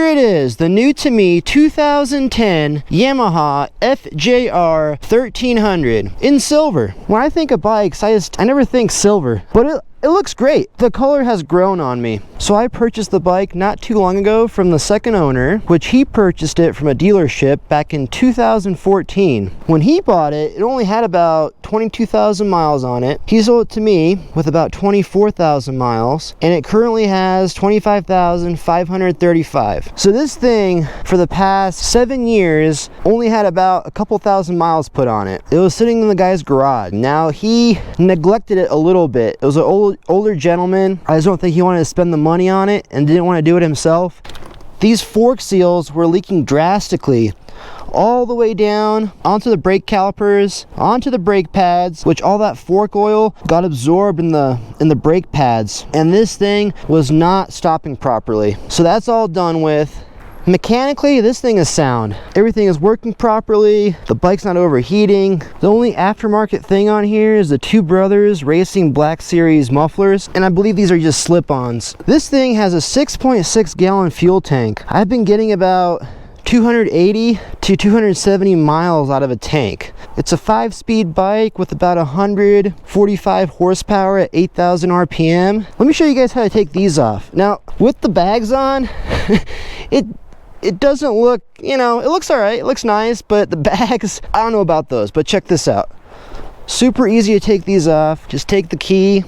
here it is, the new to me 2010 Yamaha FJR1300 in silver. When I think of bikes, I never think silver, but it looks great. The color has grown on me. So I purchased the bike not too long ago from the second owner, which he purchased it from a dealership back in 2014. When he bought it, it only had about 22,000 miles on it. He sold it to me with about 24,000 miles, and it currently has 25,535. So this thing, for the past 7 years, only had about a couple thousand miles put on it. It was sitting in the guy's garage. Now, he neglected it a little bit. It was an older gentleman. I just don't think he wanted to spend the money on it and didn't want to do it himself. These fork seals were leaking drastically all the way down onto the brake calipers, onto the brake pads, which all that fork oil got absorbed in the brake pads, and this thing was not stopping properly. So that's all done with. Mechanically, this thing is sound. Everything is working properly. The bike's not overheating. The only aftermarket thing on here is the Two Brothers Racing Black Series mufflers, and I believe these are just slip-ons. This thing has a 6.6 gallon fuel tank. I've been getting about 280 to 270 miles out of a tank. It's a 5-speed bike with about 145 horsepower at 8,000 RPM. Let me show you guys how to take these off. Now, with the bags on, it doesn't look, you know, it looks all right, it looks nice, but the bags, I don't know about those, but check this out. Super easy to take these off. Just take the key.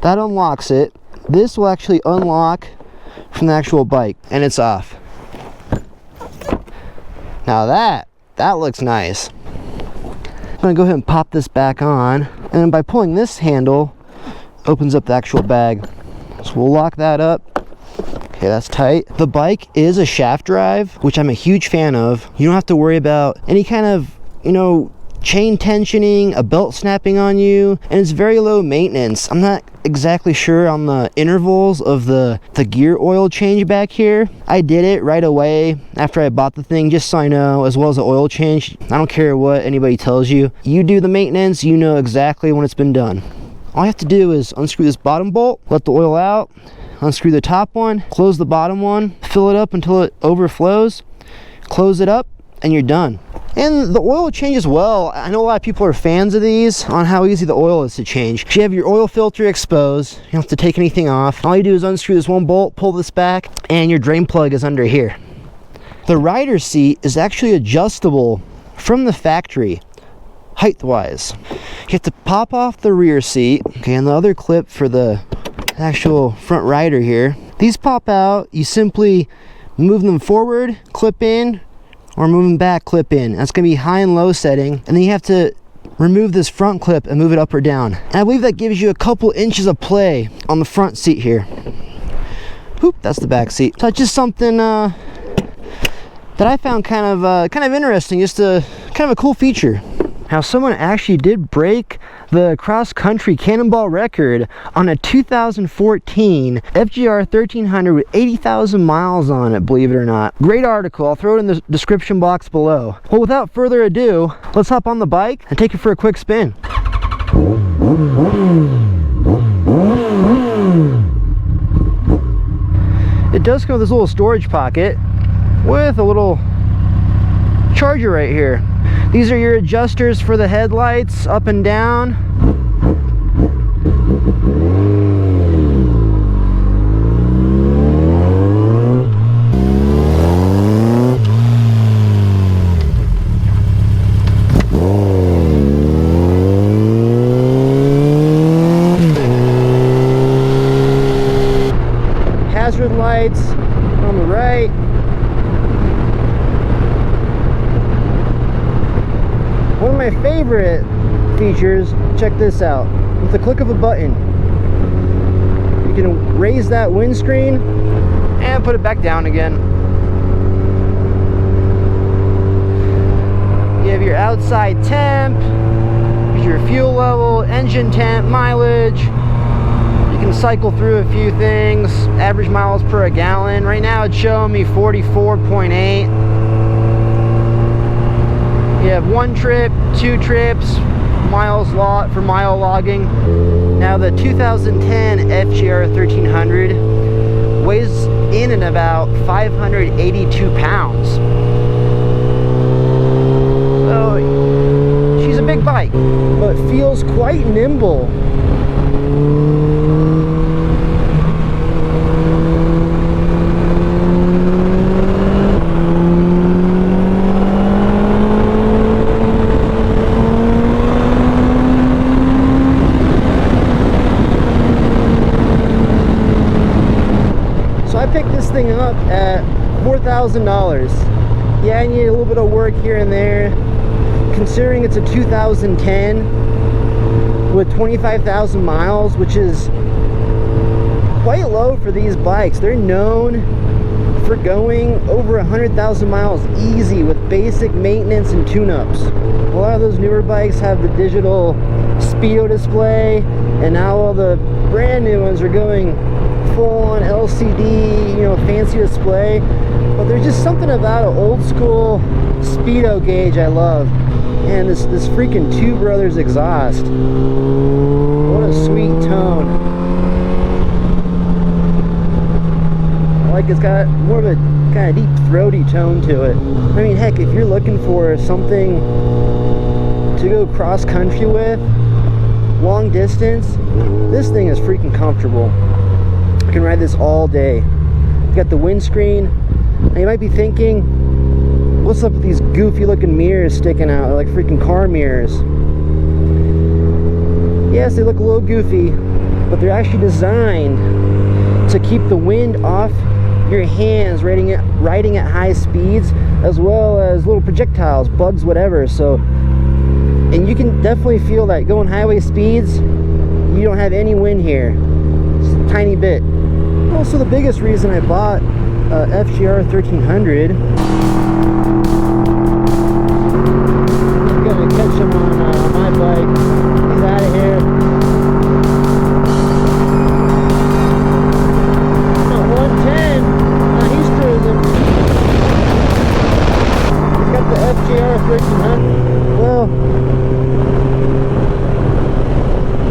That unlocks it. This will actually unlock from the actual bike, and it's off. Now that looks nice. I'm gonna go ahead and pop this back on, and then by pulling this handle, opens up the actual bag. So we'll lock that up. Okay, that's tight. The bike is a shaft drive, which I'm a huge fan of. You don't have to worry about any kind of, you know, chain tensioning, a belt snapping on you, and it's very low maintenance. I'm not exactly sure on the intervals of the gear oil change back here. I did it right away after I bought the thing, just so I know, as well as the oil change. I don't care what anybody tells you. You do the maintenance, you know exactly when it's been done. All I have to do is unscrew this bottom bolt, let the oil out, unscrew the top one, close the bottom one, fill it up until it overflows, close it up, and you're done. And the oil changes well. I know a lot of people are fans of these on how easy the oil is to change. You have your oil filter exposed, you don't have to take anything off. All you do is unscrew this one bolt, pull this back, and your drain plug is under here. The rider seat is actually adjustable from the factory, height-wise. You have to pop off the rear seat, okay, and the other clip for the actual front rider here. These pop out, you simply move them forward, clip in, or move them back, clip in. That's gonna be high and low setting, and then you have to remove this front clip and move it up or down. And I believe that gives you a couple inches of play on the front seat here. Whoop, that's the back seat. So it's just something that I found kind of interesting, just a kind of a cool feature. Now, someone actually did break the cross-country Cannonball record on a 2014 FJR 1300 with 80,000 miles on it, believe it or not. Great article. I'll throw it in the description box below. Well, without further ado, let's hop on the bike and take it for a quick spin. It does come with this little storage pocket with a little charger right here. These are your adjusters for the headlights, up and down. Hazard lights on the right. One of my favorite features, check this out. With the click of a button, you can raise that windscreen and put it back down again. You have your outside temp, your fuel level, engine temp, mileage. You can cycle through a few things, average miles per gallon. Right now it's showing me 44.8. You have 1 trip, 2 trips, miles lot for mile logging. Now the 2010 FJR1300 weighs in at about 582 pounds. So she's a big bike, but feels quite nimble. This thing up at $4,000. Yeah, I need a little bit of work here and there. Considering it's a 2010 with 25,000 miles, which is quite low for these bikes. They're known for going over 100,000 miles easy with basic maintenance and tune-ups. A lot of those newer bikes have the digital Mosquito display, and now all the brand new ones are going full-on LCD, you know, fancy display. But there's just something about an old school speedo gauge I love. And this freaking Two Brothers exhaust. What a sweet tone. I like it's got more of a kind of deep throaty tone to it. I mean, heck, if you're looking for something to go cross country with, long distance, this thing is freaking comfortable. I can ride this all day. You got the windscreen. Now you might be thinking, what's up with these goofy looking mirrors sticking out? They're like freaking car mirrors. Yes, they look a little goofy, but they're actually designed to keep the wind off your hands riding at high speeds, as well as little projectiles, bugs, whatever. So, and you can definitely feel that going highway speeds, you don't have any wind here. Just a tiny bit. Also, the biggest reason I bought FJR1300, I'm gonna catch him on my bike. He's out of here. At 110, he's cruising. He's got the FJR1300. Well,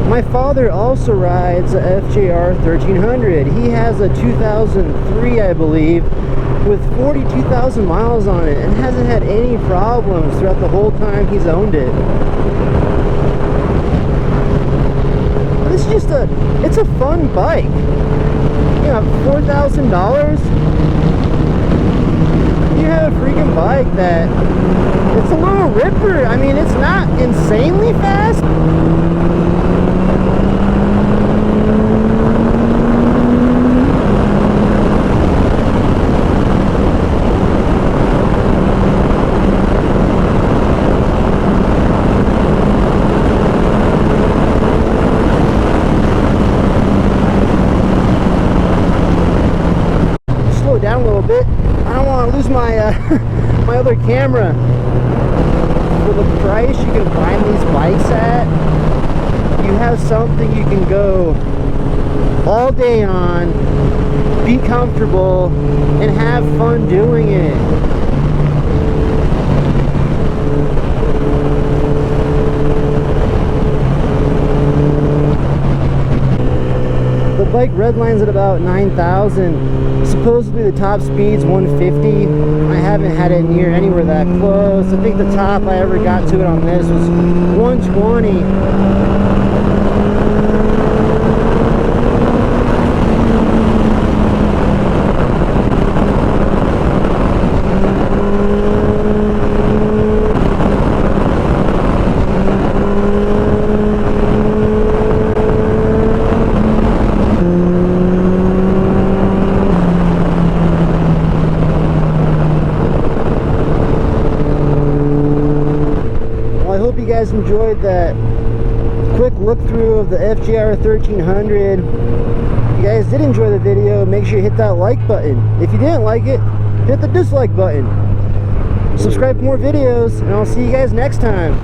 my father also rides a FJR1300. He has a 2003, I believe, with 42,000 miles on it, and hasn't had any problems throughout the whole time he's owned it. This is just it's a fun bike. You know, $4,000, you have a freaking bike that, it's a little ripper. I mean, it's not insanely fast. Down a little bit. I don't want to lose my my other camera. For the price you can find these bikes at, you have something you can go all day on, be comfortable, and have fun doing it. The bike redlines at about 9,000. Supposedly the top speed's 150. I haven't had it near anywhere that close. I think the top I ever got to it on this was 120. You guys enjoyed that quick look through of the FJR1300. If you guys did enjoy the video, make sure you hit that like button. If you didn't like it, hit the dislike button. Subscribe for more videos, and I'll see you guys next time.